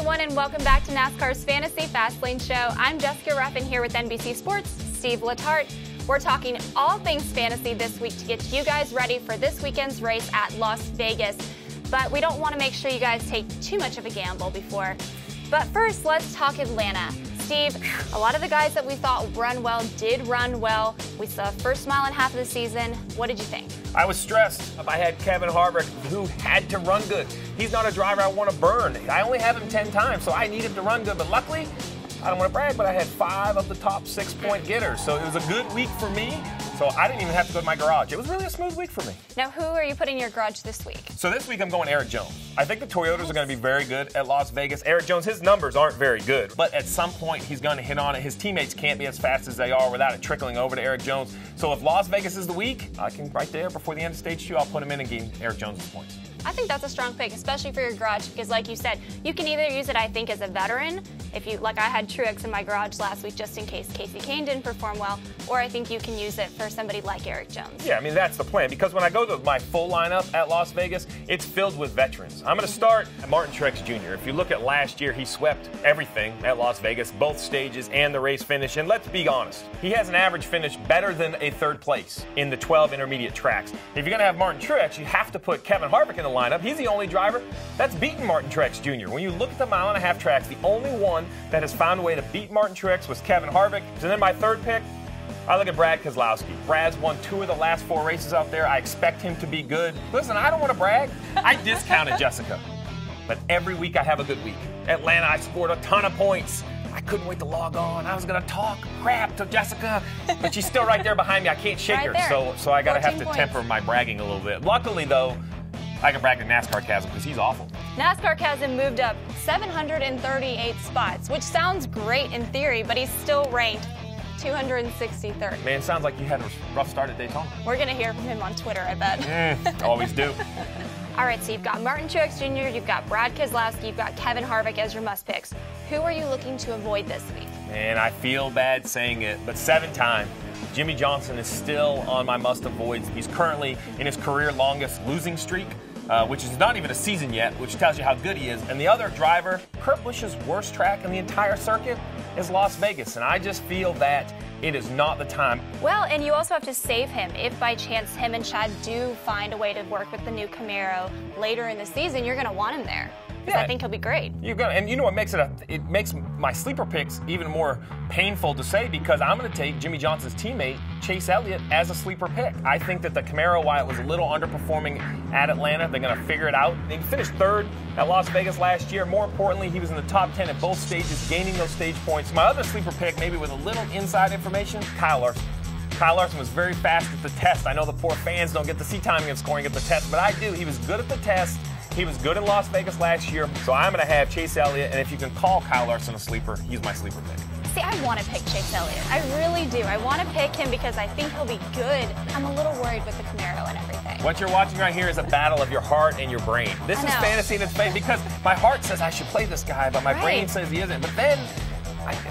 everyone, and welcome back to NASCAR's Fantasy Fastlane show. I'm Jessica Ruffin here with NBC Sports' Steve Letarte. We're talking all things fantasy this week to get you guys ready for this weekend's race at Las Vegas. But we don't want to make sure you guys take too much of a gamble before. But first, let's talk Atlanta. Steve, a lot of the guys that we thought run well did run well. We saw first mile and half of the season. What did you think? I was stressed. I had Kevin Harvick, who had to run good. He's not a driver I want to burn. I only have him 10 times, so I need him to run good. But luckily, I don't want to brag, but I had 5 of the top 6-point getters. So it was a good week for me. So I didn't even have to go to my garage. It was really a smooth week for me. Now, who are you putting in your garage this week? So this week I'm going Erik Jones. I think the Toyotas are going to be very good at Las Vegas. Erik Jones, his numbers aren't very good, but at some point he's going to hit on it. His teammates can't be as fast as they are without it trickling over to Erik Jones. So if Las Vegas is the week, I can right there before the end of stage 2, I'll put him in and gain Erik Jones' points. I think that's a strong pick, especially for your garage, because like you said, you can either use it, I think, as a veteran, if you, like I had Truex in my garage last week just in case Kasey Kahne didn't perform well, or I think you can use it for somebody like Erik Jones. Yeah, I mean, that's the plan, because when I go to my full lineup at Las Vegas, it's filled with veterans. I'm going to start Martin Truex Jr. If you look at last year, he swept everything at Las Vegas, both stages and the race finish, and let's be honest, he has an average finish better than a third place in the 12 intermediate tracks. If you're going to have Martin Truex, you have to put Kevin Harvick in the lineup. He's the only driver that's beaten Martin Truex Jr. When you look at the mile-and-a-half tracks, the only one that has found a way to beat Martin Truex was Kevin Harvick. So then my third pick, I look at Brad Keselowski. Brad's won 2 of the last 4 races out there. I expect him to be good. Listen, I don't want to brag. I discounted Jessica. But every week I have a good week. Atlanta, I scored a ton of points. I couldn't wait to log on. I was going to talk crap to Jessica, but she's still right there behind me. I can't shake her. So I got to have to temper my bragging a little bit. Luckily, though, I can brag to NASCAR Chasm because he's awful. NASCAR Chasm moved up 738 spots, which sounds great in theory, but he's still ranked 263rd. Man, sounds like you had a rough start at Daytona. We're going to hear from him on Twitter, I bet. Always do. All right, so you've got Martin Truex Jr., you've got Brad Keselowski, you've got Kevin Harvick as your must-picks. Who are you looking to avoid this week? Man, I feel bad saying it, but 7-time. Jimmie Johnson is still on my must-avoids. He's currently in his career longest losing streak, which is not even a season yet, which tells you how good he is. And the other driver, Kurt Busch's worst track in the entire circuit, is Las Vegas. And I just feel that it is not the time. Well, and you also have to save him. If by chance him and Chad do find a way to work with the new Camaro later in the season, you're going to want him there. Yeah, I think he'll be great. And you know what makes it makes my sleeper picks even more painful to say, because I'm going to take Jimmie Johnson's teammate Chase Elliott as a sleeper pick. I think that the Camaro, while it was a little underperforming at Atlanta, they're going to figure it out. They finished 3rd at Las Vegas last year. More importantly, he was in the top 10 at both stages, gaining those stage points. My other sleeper pick, maybe with a little inside information, Kyle Larson. Kyle Larson was very fast at the test. I know the poor fans don't get to see timing and scoring at the test, but I do. He was good at the test. He was good in Las Vegas last year, so I'm going to have Chase Elliott, and if you can call Kyle Larson a sleeper, he's my sleeper pick. See, I want to pick Chase Elliott. I really do. I want to pick him because I think he'll be good. I'm a little worried with the Camaro and everything. What you're watching right here is a battle of your heart and your brain. This is fantasy in its face, because my heart says I should play this guy, but my brain says he isn't. But then,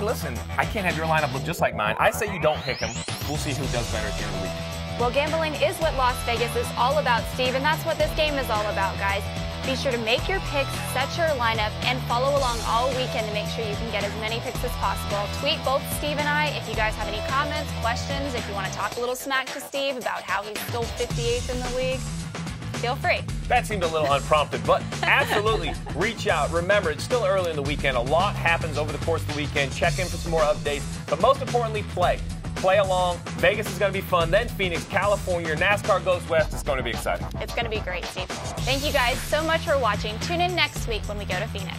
listen, I can't have your lineup look just like mine. I say you don't pick him. We'll see who does better at the end of the week. Well, gambling is what Las Vegas is all about, Steve, and that's what this game is all about, guys. Be sure to make your picks, set your lineup, and follow along all weekend to make sure you can get as many picks as possible. Tweet both Steve and I if you guys have any comments, questions, if you want to talk a little smack to Steve about how he's still 58th in the league. Feel free. That seemed a little unprompted, but absolutely reach out. Remember, it's still early in the weekend. A lot happens over the course of the weekend. Check in for some more updates, but most importantly, play. Play along. Vegas is going to be fun. Then Phoenix, California. NASCAR goes west. It's going to be exciting. It's going to be great, Steve. Thank you guys so much for watching. Tune in next week when we go to Phoenix.